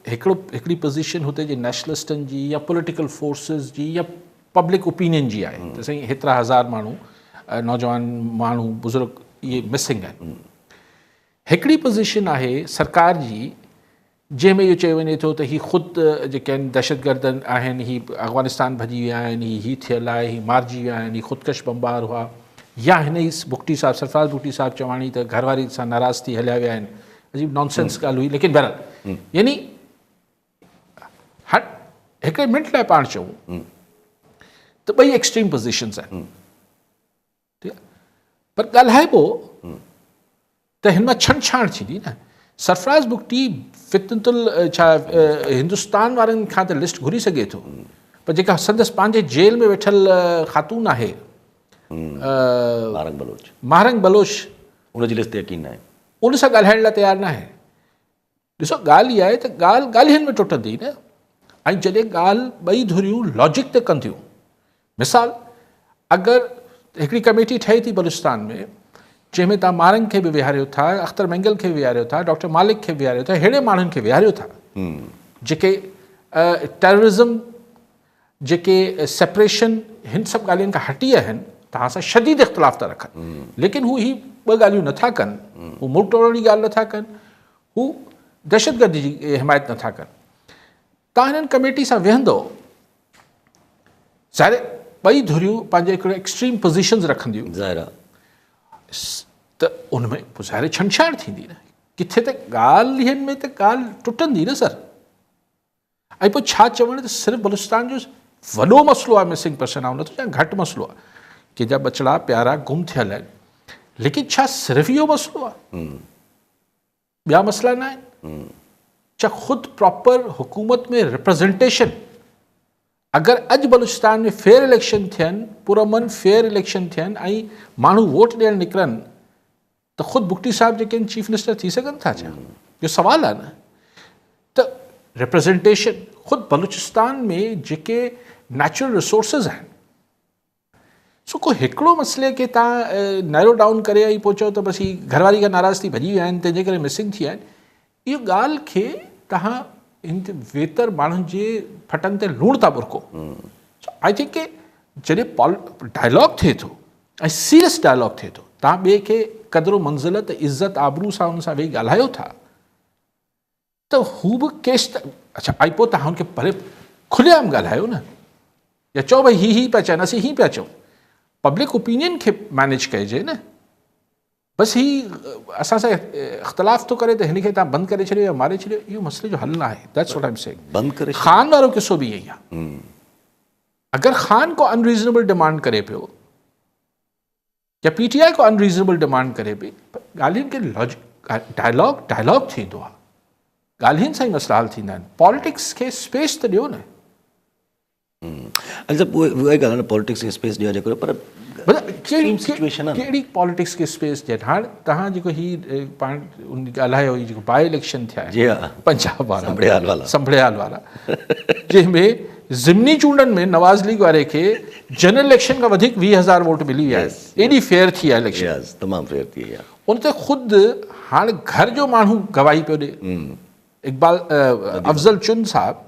S2: हिकिड़ी पोज़ीशन हुते जे नेशनलिस्टनि जी या पॉलिटिकल फोर्सिस जी या पब्लिक ओपिनियन जी आहे त साईं हेतिरा हज़ार माण्हू नौजवान माण्हू बुज़ुर्ग इहे मिसिंग आहिनि हिकिड़ी पोज़ीशन आहे सरकार जी जंहिंमें इहो चयो वञे थो त हीअ ख़ुदि जेके आहिनि दहशतगर्द आहिनि हीअ अफ़गानिस्तान भॼी विया आहिनि हीअ थियल आहे हीअ मारिजी विया आहिनि हीअ ख़ुदकश बमबार हुआ या हिन ई बुक्टी साहब सरफराज़ बुक्टी साहब चवाणी त घरवारी सां नाराज़ थी हलिया विया आहिनि अजीब नॉनसेंस ॻाल्हि हुई लेकिन बहरहाल यानी हिकिड़े मिंट लाइ पाण चऊं त ॿई एक्सट्रीम पोज़ीशन्स आहिनि ठीकु आहे पर ॻाल्हाइबो त हिन मां छंछाण थींदी न सरफराज़ बुक्टी फितनतुल छा हिंदुस्तान वारनि खां त लिस्ट घुरी सघे थो पर जेका संदसि पंहिंजे जेल में वेठल ख़ातून आहे महारंग बलोच
S1: उनजी लिस्ट ते यकीन न आहे
S2: उन सां ॻाल्हाइण लाइ तयारु न आहे ॾिसो ॻाल्हि इहा आहे त ॻाल्हियुनि में टुटंदी न ऐं जॾहिं ॻाल्हि ॿई धुरियूं लॉजिक ते कनि थियूं मिसाल अगरि हिकिड़ी कमेटी ठहे थी बलूचिस्तान में जंहिंमें तव्हां मारंग खे बि विहारियो था अख्तर मेंगल खे विहारियो था डॉक्टर मालिक खे विहारियो था अहिड़े माण्हुनि खे विहारियो था जेके टेररिज़म जेके सेपरेशन हिन सभु ॻाल्हियुनि खां हटी आहिनि तव्हां सां शदीद इख़्तिलाफ़ था रखनि लेकिन हू ही ॿ ॻाल्हियूं नथा कनि हू मुल्क तोड़ण जी ॻाल्हि नथा कनि हू दहशतगर्दी जी हिमायत नथा कनि तव्हां हिननि कमेटी सां वेहंदो ज़ाहिर ॿई धुरियूं पंहिंजे हिकिड़े एक्सट्रीम पोज़ीशन्स रखंदियूं
S1: ज़ाहिर
S2: त उनमें पोइ ज़ाहिर छंछाण थींदी न किथे त ॻाल्हियुनि में त ॻाल्हि टुटंदी न सर ऐं पोइ छा चवणु त सिर्फ़ु बलूचिस्तान जो वॾो मसइलो आहे मिसिंग पर्सन आहे उन त घटि मसइलो आहे कंहिंजा बचड़ा प्यारा गुम थियल आहिनि लेकिन छा सिर्फ़ु इहो मसइलो आहे ॿिया मसइला न आहिनि छा ख़ुदि प्रॉपर हुकूमत में रिप्रेज़ेंटेशन अगरि अॼु बलूचिस्तान में फेयर इलेक्शन थियनि पुरअमन फेयर इलेक्शन थियनि ऐं माण्हू वोट ॾियणु निकिरनि त ख़ुदि बुक्टी साहब जेके आहिनि चीफ मिनिस्टर थी सघनि था छा इहो सुवालु आहे न त रिप्रेज़ेंटेशन ख़ुदि बलूचिस्तान में जेके नेचुरल रिसोर्सिस आहिनि सो को हिकिड़ो मसइले खे तव्हां नैरो डाउन करे ऐं पोइ चओ त बसि ही घरवारी खां नाराज़ थी भॼी विया आहिनि तंहिंजे करे मिसिंग थी विया आहिनि इहो ॻाल्हि खे तव्हां इन ते वेतर माण्हुनि जे फटनि ते लूणु था बुरको आई थिंक के जॾहिं डायलॉग थिए थो ऐं सीरियस डायलॉग थिए थो तव्हां ॿिए खे क़दुरु मंज़िलत इज़त आबरू सां हुन सां वेही ॻाल्हायो था त हू बि केस त अच्छा ऐं पोइ तव्हां हुनखे भले खुलियाम ॻाल्हायो न या चओ भई ही पिया चवनि असीं ही पिया चऊं पब्लिक ओपिनियन खे मैनेज कजे न बसि ही असां सां इख़्तिलाफ़ थो करे त हिन खे तव्हां बंदि करे छॾियो या मारे छॾियो इहो मसइले जो हल न आहे that's what I am saying
S1: बंदि करे
S2: ख़ान वारो किसो बि इहो ई आहे अगरि ख़ान को अनरीज़नेबल डिमांड करे पियो या PTI को अनरीज़नेबल डिमांड करे पई ॻाल्हियुनि खे लॉजिक डायलॉग थींदो आहे ॻाल्हियुनि सां ई मसइला हल थींदा आहिनि पॉलिटिक्स खे स्पेस त ॾियो न
S1: अच्छा उहा ॻाल्हि आहे न पॉलिटिक्स खे स्पेस ॾियण जे करे पर
S2: कहिड़ी पॉलिटिक्स खे स्पेस ॾियनि हाणे तव्हां जेको ही पाण ॻाल्हायो ही जेको बाई इलेक्शन थिया पंजाब वारा संभड़ियाल वारा जंहिंमें ज़िमनी चूंडनि में नवाज़ लीग वारे खे जनरल इलेक्शन खां वधीक 20,000 वोट मिली विया आहिनि एॾी फेयर थी आहे इलेक्शन
S1: तमामु फेयर थी आहे
S2: उन ते ख़ुदि हाणे घर जो माण्हू गवाही पियो ॾिए इक़बाल अफ़ज़ल चुन साहब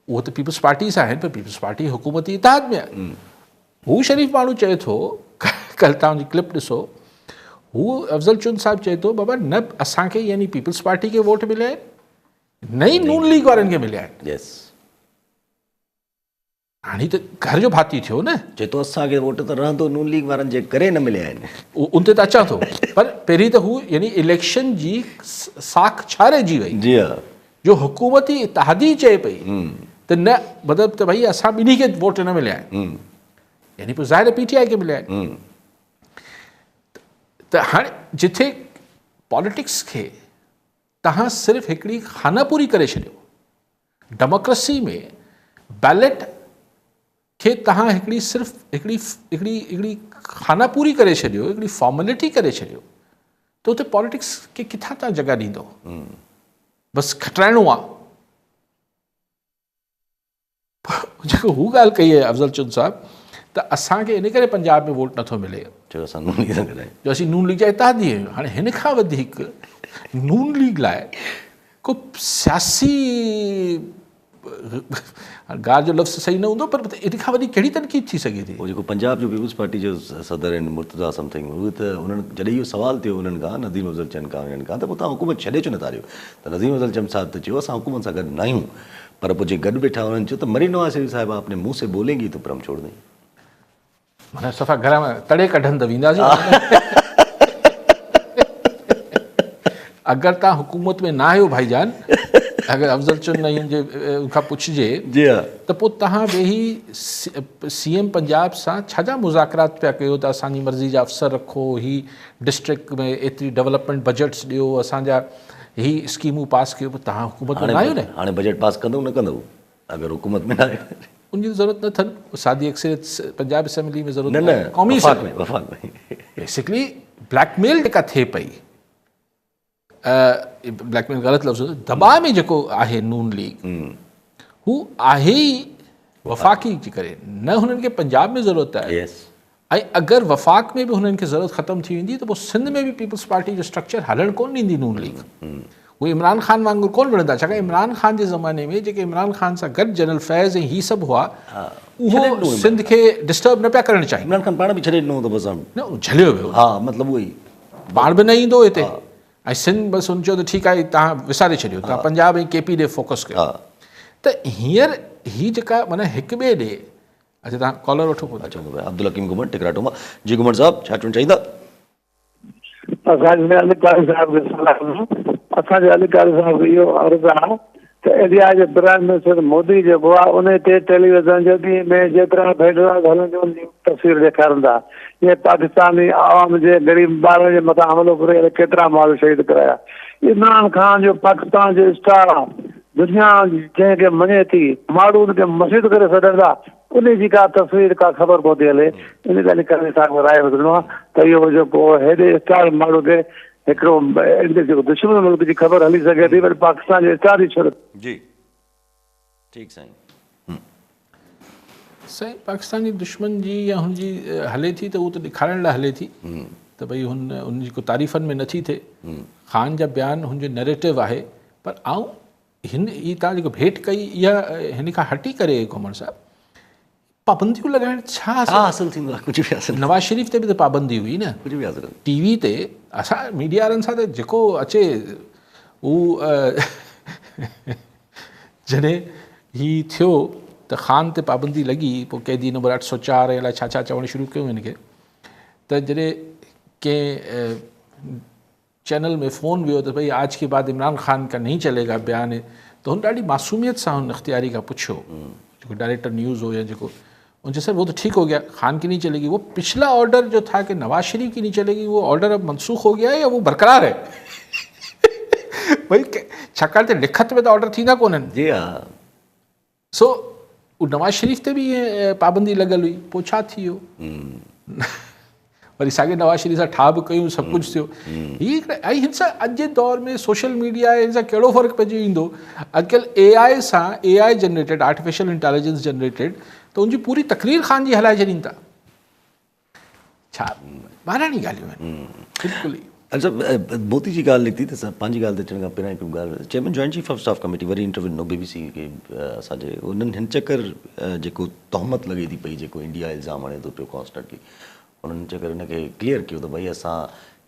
S2: उहो त पीपल्स पार्टी सां आहिनि पर पीपल्स पार्टी हुकूमती इतिहाद में आहे हू शरीफ़ माण्हू चए थो कल्ह तव्हांजी क्लिप ॾिसो हू अफ़ज़ल चुन साहब चए थो बाबा न असांखे यानी पीपल्स पार्टी खे वोट मिलिया आहिनि न ई नून लीग वारनि खे मिलिया आहिनि हाणे त घर जो भाती थियो न
S1: चए थो असांखे वोट त रहंदो नून लीग वारनि जे करे न मिलिया आहिनि
S2: उन ते त अचां थो पर पहिरीं त हू यानी इलेक्शन जी साख छा रहिजी वई
S1: जी हा
S2: जो हुकूमती इतिहादी चए पई त न मतिलबु त भई असां ॿिन्ही खे वोट न मिलिया आहिनि यानी पोइ ज़ाहिर PTI खे मिलिया आहिनि त हाणे जिथे पॉलिटिक्स खे तव्हां सिर्फ़ु हिकिड़ी खानापूरी करे छॾियो, डेमोक्रेसी में बैलेट खे तव्हां हिकिड़ी सिर्फ़ु हिकिड़ी खानापूरी करे छॾियो, हिकिड़ी फॉर्मेलिटी करे छॾियो, त उते पॉलिटिक्स खे किथां तव्हां जॻह ॾींदो? बसि खटाइणो आहे। जेको हू ॻाल्हि कई आहे अफ़ज़ल चुन साहिबु, त असांखे इन करे पंजाब में वोट नथो मिले
S1: जो असां नून लीग सां गॾायूं,
S2: जो असीं नून लीग जा इतिहादी आहियूं। हाणे हिन खां वधीक नून लीग लाइ को सियासी ॻाल्हि जो लफ़्ज़ सही न हूंदो, पर इन खां वॾी कहिड़ी तनक़ीद थी सघे थी?
S1: उहो जेको पंजाब जो पीपुल्स पार्टी जो सदर आहिनि मुर्तज़ा समथिंग, उहे त उन्हनि जॾहिं इहो सुवाल थियो उन्हनि खां, नदीम अफ़ज़ल चंद खां, उन्हनि खां त पोइ तव्हां हुकूमत छॾे छो नथा ॾियो? त नदीम अफ़ज़ल चंद साहिब त चयो असां हुकूमत सां गॾु न आहियूं, पर पोइ जे गॾु वेठा उन्हनि चयो त मरीन नवाज़ शरीफ़ साहिब अपने मुंह से बोलेंगी तो परम छोड़ देंगे।
S2: माना सफ़ा घर में तड़े कढनि त वेंदासीं। अगरि तव्हां हुकूमत में न आहियो भाईजान, अगरि अफ़ज़ल चुन जे खां पुछिजे
S1: जी हा,
S2: त पोइ तव्हां वेही CM पंजाब सां छाजा मुज़ाकरात पिया कयो त असांजी मर्ज़ी जा अफ़सर रखो, ही डिस्ट्रिक्ट में एतिरी डेवलपमेंट बजट्स ॾियो, असांजा ही स्कीमूं पास कयो, पोइ तव्हां हुकूमत में न आहियो न?
S1: हाणे बजट पास कंदो न कंदो अगरि हुकूमत में न आहे?
S2: उनजी ज़रूरत न अथनि, सादी अक्सरियत पंजाब असेंबली में ज़रूरत
S1: न
S2: न, क़ौमी
S1: वफ़ाक़ में
S2: बेसिकली ब्लैकमेल जेका थिए पई, ब्लैकमेल ग़लति लफ़्ज़, दॿाउ में जेको आहे नून लीग, हू आहे ई वफ़ाक़ी जे करे, न हुननि खे पंजाब में ज़रूरत आहे।
S1: यस,
S2: ऐं अगरि वफ़ाक़ में बि हुननि खे ज़रूरत ख़तमु थी वेंदी त पोइ सिंध में बि पीपल्स पार्टी जो स्ट्रक्चर हलणु कोन ॾींदी नून लीग। उहे इमरान ख़ान वांगुरु कोन विढ़ंदा, छाकाणि इमरान ख़ान जे ज़माने में जेके इमरान ख़ान सां गॾु जनरल फैज़ ऐं ही सभु हुआ, उहो सिंध खे डिस्टर्ब न पिया करणु चाहिनि।
S1: इमरान ख़ान पाण बि छॾे ॾिनो त बसि
S2: न झलियो वियो,
S1: हा, मतिलबु उहो ई
S2: पाण बि न ईंदो हिते, ऐं सिंध बसि हुन चयो त ठीकु आहे तव्हां विसारे छॾियो, तव्हां पंजाब ऐं KP ॾे फोकस कयो। त हींअर ही जेका माना हिकु ॿिए ॾे, अच्छा तव्हां कॉलर वठो कोन
S1: अचो अब्दुल हकीम घुमण टिकराटो मां। जी घुमण साहिबु छा चवणु चाहींदा?
S5: असांजे अधिकारी साहिब खे सलाह, असांजे अधिकारी साहिब खे इहो अर्ज़ु आहे त इंडिया जे प्राइम मिनिस्टर मोदी जेको आहे उन ते टेलीविज़न में जेतिरा फेडरल हलंदियूं उन जी तस्वीर ॾेखारनि था। इहे पाकिस्तानी आवाम जे ग़रीब ॿारनि जे मथां हमलो करे केतिरा माण्हू शहीद कराया। इमरान ख़ान जो पाकिस्तान जो स्टार आहे, दुनिया जंहिंखे मञे थी, माण्हू उनखे मस्जिद करे छॾनि था, उन जी का तस्वीर का ख़बर कोन थी हले। इन ॻाल्हि करे तव्हांखे राय वठिणो आहे त इहो जेको हेॾे स्टार माण्हू खे हिकिड़ो जेको दुश्मन मुल्क जी ख़बर हली सघे थी, वरी पाकिस्तान जे स्टार जी छो?
S1: जी ठीकु साईं।
S2: साईं पाकिस्तानी दुश्मन जी या हुनजी हले थी त उहो त ॾेखारण लाइ हले थी त भई हुनजी को तारीफ़नि में नथी थिए। ख़ान जा बयान हुनजो नैरेटिव आहे, पर आऊं हिन ही तव्हां जेको भेट कई इहा हिन खां हटी करे घुमण साहिबु पाबंदियूं लॻाइण छा
S1: हासिल थींदो आहे? कुझु बि हासिल,
S2: नवाज़ शरीफ़ ते बि त पाबंदी हुई न,
S1: कुझु बि हासिल।
S2: TV ते असां मीडिया वारनि सां त जेको अचे उहो जॾहिं ही थियो त ख़ान ते पाबंदी लॻी, पोइ कैदी नंबर 804 अलाए छा छा चवणु शुरू कयूं हिनखे, त जॾहिं कंहिं चैनल में फ़ोन वियो त भई आज के बाद इमरान ख़ान का नहीं चलेगा बयान, त हुन ॾाढी मासूमियत सां हुन इख्तियारी खां पुछियो, जेको डायरेक्टर न्यूज़ हो या जेको, उनसे सर वो तो ठीक हो गया, खान की नहीं चलेगी, वो पिछला ऑर्डर जो था कि नवाज शरीफ की नहीं चलेगी, वो ऑर्डर अब मनसूख हो गया है या वो बरकरार है? भाई छाकाणि त लिखत में त ऑर्डर थींदा कोन्हनि।
S1: जी हा,
S2: सो नवाज शरीफ ते बि इहे पाबंदी लॻल हुई, पोइ छा थी वियो? वरी साॻे नवाज शरीफ सां ठा बि कयूं, सभु कुझु थियो। हीअ ऐं हिन सां अॼु जे दौर में सोशल मीडिया हिन सां कहिड़ो फ़र्क़ु पइजी ईंदो? अॼुकल्ह AI सां, AI generated, artificial intelligence generated, त उनजी पूरी तकरीर ख़ान जी हलाए छॾीनि था। छा ॿारहाणी ॻाल्हियूं आहिनि बिल्कुलु ई।
S1: अच्छा मोदी जी ॻाल्हि निकिती त पंहिंजी ॻाल्हि ते अचण खां पहिरियां हिकु ॻाल्हि, chairman joint chief of staff committee वरी इंटरव्यू ॾिनो BBC खे असांजे, उन्हनि हिन चकर जेको तहमत लॻे थी पई, जेको इंडिया इल्ज़ाम हणे थो पियो कॉन्स्टेंटली, उन्हनि चकर हिनखे क्लियर कयो त भई असां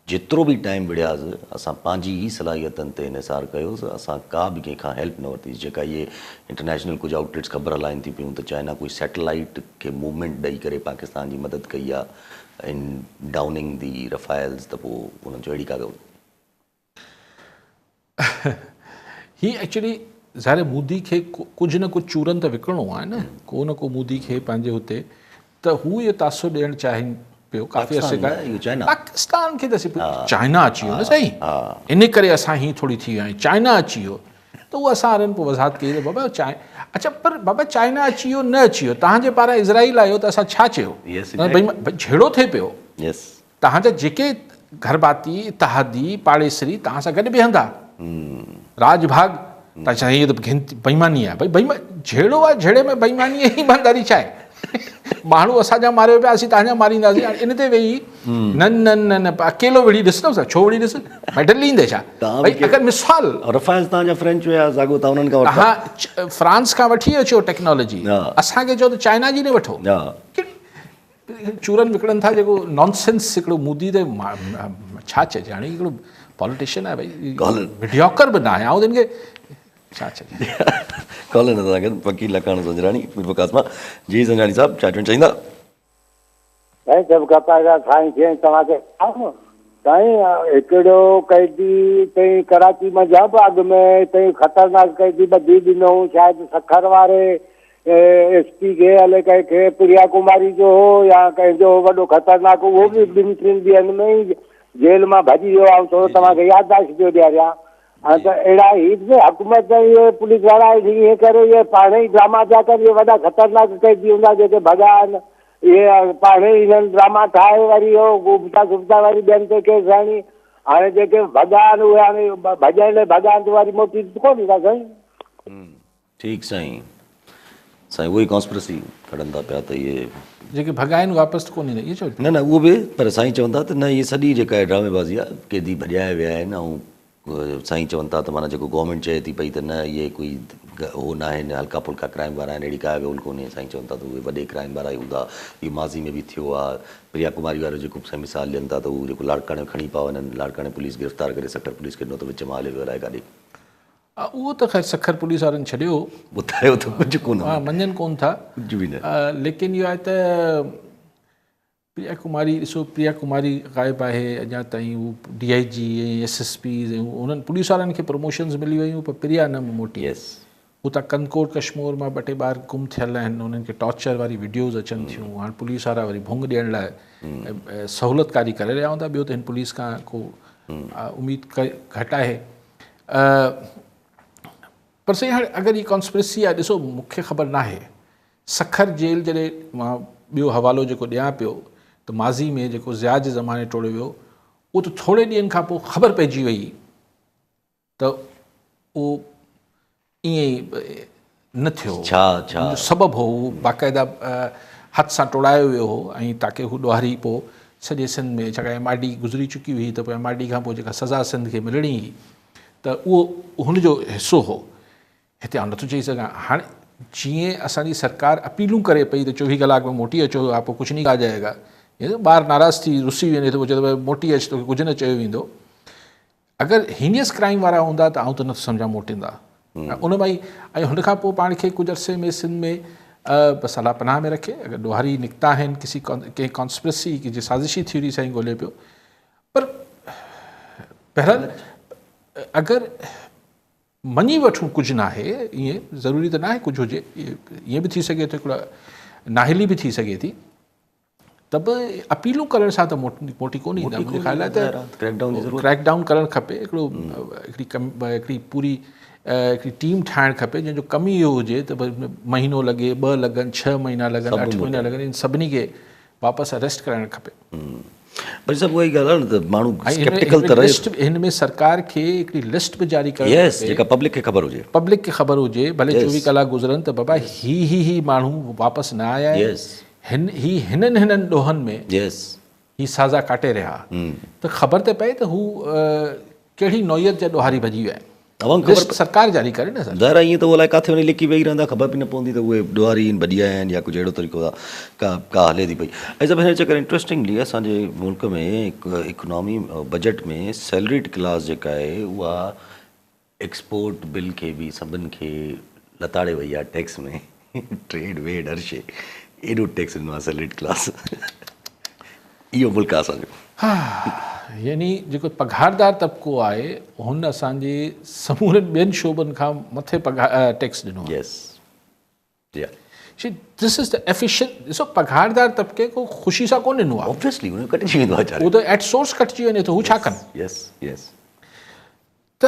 S1: जेतिरो बि टाइम विड़ियासीं असां पंहिंजी ई सलाहियतनि ते इनसार कयोसीं, असां का बि कंहिंखां हेल्प न वरितीसीं। जेका इहे इंटरनेशनल कुझु आउटलेट्स ख़बर हलाइनि थी पियूं त चाइना कोई सैटेलाइट खे मूवमेंट ॾेई करे पाकिस्तान जी मदद कई आहे इन डाउनिंग दी रफ़ाइल्स, त पोइ उन्हनि चयो अहिड़ी का
S2: ही एक्चुअली ज़ाहिर मोदी खे कुझु न कुझु चूरनि त विकिणो आहे न, को मोदी खे पंहिंजे हुते, त हू इहो तासुर ॾियणु चाहिनि पियो काफ़ी अरसे
S1: पाकिस्तान न, इहो चाइना।
S2: पाकिस्तान खे त असीं चाइना अची वियो न सही, इन करे असां हीअं थोरी थी विया आहियूं, चाइना अची वियो त उहो असां वारनि पोइ वज़ाहत कई त बाबा अच्छा पर बाबा चाइना अची वियो न अची वियो, तव्हांजे पारां इज़राइल आयो त असां छा चयो?
S1: Yes,
S2: भई झेड़ो थिए पियो,
S1: यस
S2: तव्हांजा जेके घरबाती इतिहादी पाड़ेसरी तव्हां सां गॾु बीहंदा, राजभाग तव्हां चयो इहो त बेईमानी आहे, भई झेड़ो आहे, झेड़े में बेईमानी जी ईमानदारी छा आहे? माण्हू असांजा मारियो पिया, असीं तव्हांजा मारींदासीं, इन ते वेही न न न न अकेलो विड़ी ॾिस न, छो विड़ी ॾिस, भई ढली ईंदे छा? भई अगरि मिसाल
S1: रफ़ाइल तव्हांजा फ्रेंच हुया साॻियो तव्हां उन्हनि खां वठो।
S2: तव्हां फ्रांस खां वठी अचो टेक्नोलॉजी, असांखे चओ त चाइना जी न वठो। चूरनि विकिणनि था जेको नॉनसेंस हिकिड़ो मोदी ते छा चइजे, हाणे हिकिड़ो पॉलिटिशियन आहे भई, मीडियोकर बि न आहे, ऐं तिन खे छा चइजे।
S1: कॉल असांखे वकील लखाणी संजराणी मीरपुर मां। जी संजराणी साहिबु छा चवणु चाहींदा?
S5: साईं सभु कपाया साईं कीअं तव्हांखे साईं हिकिड़ो कैदी तई कराची में जब अॻु में तई ख़तरनाक कैदी ॿधी ॾिनो, शायदि सखर वारे SP खे अलाए कंहिंखे प्रिया कुमारी जो हो या कंहिंजो वॾो ख़तरनाक, उहो बि 2-3 ॾींहंनि में ई जेल मां भॼी वियो आहे, थोरो तव्हांखे याददाश्त पियो ॾियारियां। हाणे त अहिड़ा ई हुकूमत इहे पुलिस वारा ईअं करे इहे पाण ई ड्रामा पिया कनि, इहे वॾा ख़तरनाक कैदी हूंदा जेके भॻा आहिनि, इहे पाण ई हिननि ड्रामा ठाहे वरी हो गुप्ता सुप्ता वरी ॿियनि ते केस हणी, हाणे जेके भॻा आहिनि उहे हाणे भॼण लाइ भॻा आहिनि त वरी मोटी कोन ईंदा साईं।
S1: ठीकु साईं, साईं उहो ई कॉन्स्पिरेसी खणनि था पिया त इहे
S2: जेके भॻा आहिनि वापसि कोन ईंदा, इहो चओ?
S1: न न उहो बि, पर साईं चवनि था त न इहे सॼी जेका आहे ड्रामेबाज़ी आहे, कैदी भॼाए विया आहिनि, ऐं साईं चवनि था त माना जेको गवर्नमेंट चए थी पई त न इहे कोई हो न आहिनि, हल्का फुल्का क्राइम वारा आहिनि, अहिड़ी का ॻाल्हि कोन्हे। साईं चवनि था त उहे वॾे क्राइम वारा ई हूंदा, इहो माज़ी में बि थियो आहे। प्रिया कुमारी वारो जेको साईं मिसाल ॾियनि था त उहो जेको लाड़काणे खणी पिया वञनि, लाड़काणे पुलिस गिरफ़्तार करे सखर पुलिस खे ॾिनो त विच मां हले वियो अलाए काॾे।
S2: उहो त ख़ैर सखर पुलिस वारनि छॾियो,
S1: ॿुधायो त कुझु कोन,
S2: मञनि कोन था,
S1: कुझु बि न।
S2: लेकिन इहो आहे त प्रिया कुमारी, ॾिसो प्रिया कुमारी ग़ाइबु आहे अञा ताईं, हू DIG ऐं SSPs ऐं उन्हनि पुलिस वारनि खे प्रमोशन्स मिली वियूं, पर प्रिया न मोटी। हू त कनकोट कश्मीर मां 2-3 ॿार गुम थियल आहिनि, उन्हनि खे टॉर्चर वारी वीडियोज़ अचनि थियूं, हाणे पुलिस वारा वरी भुंग ॾियण लाइ सहूलियतकारी करे रहिया हूंदा, ॿियो त हिन पुलिस खां को उमेद घटि आहे। पर साईं हाणे अगरि हीअ कॉन्स्पिरेसी आहे, ॾिसो मूंखे ख़बर न आहे, सखर जेल जॾहिं मां ॿियो हवालो जेको ॾियां पियो त माज़ी में जेको ज़िया जे ज़माने टोड़े वियो, उहो त थोरे ॾींहंनि खां पोइ ख़बर पइजी वई त उहो ईअं ई न थियो, छा सबबु हो, बाक़ाइदा हथ सां टोड़ायो वियो हो, ऐं ताकी हू ॾोहारी पोइ सॼे सिंध में, छाकाणि MID गुज़री चुकी हुई त पोइ MID खां पोइ जेका सज़ा सिंध खे मिलणी हुई त उहो हुनजो हिसो हो। हिते आउं नथो चई सघां, हाणे जीअं असांजी सरकार अपीलूं करे पई त 24 कलाक में मोटी अचो, आपको कुझु नहीं कहा जाएगा, ॿार नाराज़ थी रुसी वेंदे त पोइ चए मोटी अच, तोखे कुझु न चयो वेंदो। अगरि हीनियस क्राइम वारा हूंदा त आउं त नथो सम्झां मोटींदा, उन मां ई, ऐं हुन खां पोइ पाण खे कुझु अरसे में सिंध में बसि अलाह पनाह में रखे, अगरि ॾोहारी निकिता आहिनि कंहिं कॉन्स्पिरेसी की साज़िशी थ्योरी साईं ॻोल्हे पियो, पर बहरहाल अगरि मञी वठूं कुझु न आहे, ईअं ज़रूरी त न आहे कुझु हुजे, ईअं बि थी सघे थो, हिकिड़ा नाहिली बि थी सघे थी, त बि अपीलूं करण सां त मोटी कोन ईंदा। मुंहिंजे ख़्याल आहे त क्रैक डाउन करणु खपे, हिकिड़ी पूरी हिकिड़ी टीम ठाहिणु खपे, जंहिंजो कमु इहो हुजे त भई महीनो लॻे, 2 लॻनि, 6 महीना लॻनि, 8 महीना लॻनि, इन सभिनी खे वापसि अरेस्ट कराइणु खपे।
S1: पर सभु उहा ई ॻाल्हि आहे न त माण्हू स्केप्टिकल त रहे।
S2: हिन में सरकार खे हिकिड़ी लिस्ट बि जारी करणु खपे,
S1: जेका पब्लिक खे ख़बर हुजे,
S2: पब्लिक खे ख़बर हुजे, भले 24 कलाक गुज़रनि त बाबा ही माण्हू वापसि न आया आहिनि, हिननि ॾोहनि में ही साज़ा काटे रहिया, त ख़बर त पए त हू कहिड़ी नौयत जा ॾोहारी भॼी विया आहिनि। लिस्ट सरकार जारी करे न सर,
S1: ज़ाहिर ईअं त उहो अलाए किथे वञी लिकी वेही रहंदा, ख़बर बि न पवंदी त उहे ॾोहारी आहिनि, भॼी आया आहिनि, या कुझु अहिड़ो तरीक़ो आहे का हले थी पई। ऐं सभु हिन चकर इंट्रस्टिंगली असांजे मुल्क में हिकु इकोनॉमी बजट में सैलरीड क्लास जेका आहे उहा एक्सपोर्ट बिल खे बि सभिनि खे लताड़े वई आहे टैक्स में, ट्रेड वेड हर शइ एॾो टैक्स ॾिनो आहे सैलरीड क्लास। इहो मुल्क आहे असांजो।
S2: यानी जेको पघारदार तबिको आहे हुन असांजे समूरनि ॿियनि शोबनि खां मथे टैक्स ॾिनो आहे। This is the efficient. ॾिसो पघारदार तबिके को ख़ुशी सां कोन ॾिनो आहे,
S1: ऑब्वियसली उन्हें कटिजी वेंदो आहे वीचारे।
S2: उहो त एट सोर्स कटिजी वञे थो, हू छा कनि?
S1: यस यस।
S2: त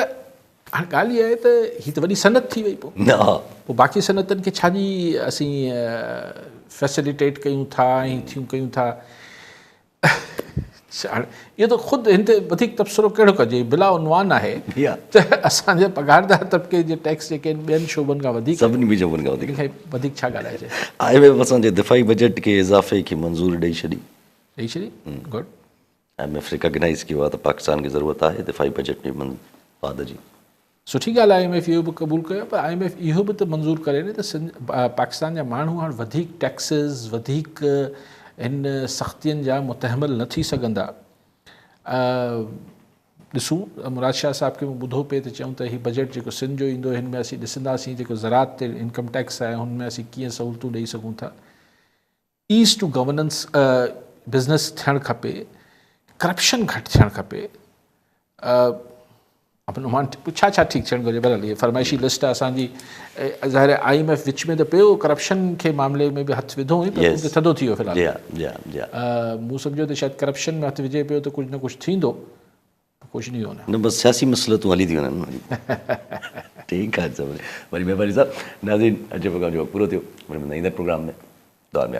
S2: हाणे ॻाल्हि इहा आहे त हीअ त वॾी सनत थी वई, पोइ बाक़ी सनतनि खे छाजी असीं फैसिलिटेट कयूं था ऐं थियूं कयूं था। हाणे इहो त ख़ुदि हिन ते वधीक तबसरो कहिड़ो कजे, बिला उनवान आहे त असांजे पघारदार तबिके जे टैक्स जेके आहिनि ॿियनि शोबनि खां वधीक,
S1: सभिनी बि शोबनि खां
S2: इन खां वधीक छा ॻाल्हाइजे।
S1: IMF असांजे दिफ़ाई बजट खे इज़ाफ़े खे मंज़ूरी ॾेई छॾी।
S2: गुड।
S1: IMF रिकॉग्नाइज़ कयो आहे त पाकिस्तान खे ज़रूरत आहे दिफ़ाई बजट जी वाध जी।
S2: सुठी ॻाल्हि आहे IMF इहो बि क़बूल कयो, पर IMF इहो बि त मंज़ूर करे न त पाकिस्तान जा माण्हू हाणे वधीक टैक्सिस, वधीक इन सख़्तियुनि जा मुतहमल न थी सघंदा। ॾिसूं, मुराद शाह साहब खे मूं ॿुधो पिए त चऊं त हीउ बजट जेको सिंध जो ईंदो, हिन में असीं ॾिसंदासीं जेको ज़रात ते इनकम टैक्स आहे हुन में असीं कीअं सहूलियतूं ॾेई सघूं था। ईज़ टू गवर्नेंस बिज़नेस थियणु खपे, करप्शन घटि थियणु खपे। छा छा ठीकु थियणु घुरिजे? बहरहाल इहे फरमाइशी लिस्ट आहे असांजी। ज़ाहिर आहे IMF विच में त पियो करप्शन के मामले में बि हथु विधो हुई, पर उते थधो थी वियो फ़िलहाल। मूं सम्झो त शायदि करप्शन में हथु विझे पियो त कुझु न कुझु थींदो, कुझु नहीं होना।
S1: न बस सियासी मसइलतूं हली थी वञनि। ठीकु आहे, वरी महिरबानी साहब। नाज़रीन, अॼु जो प्रोग्राम जो पूरो थियो। वरी ईंदड़ प्रोग्राम में दौर में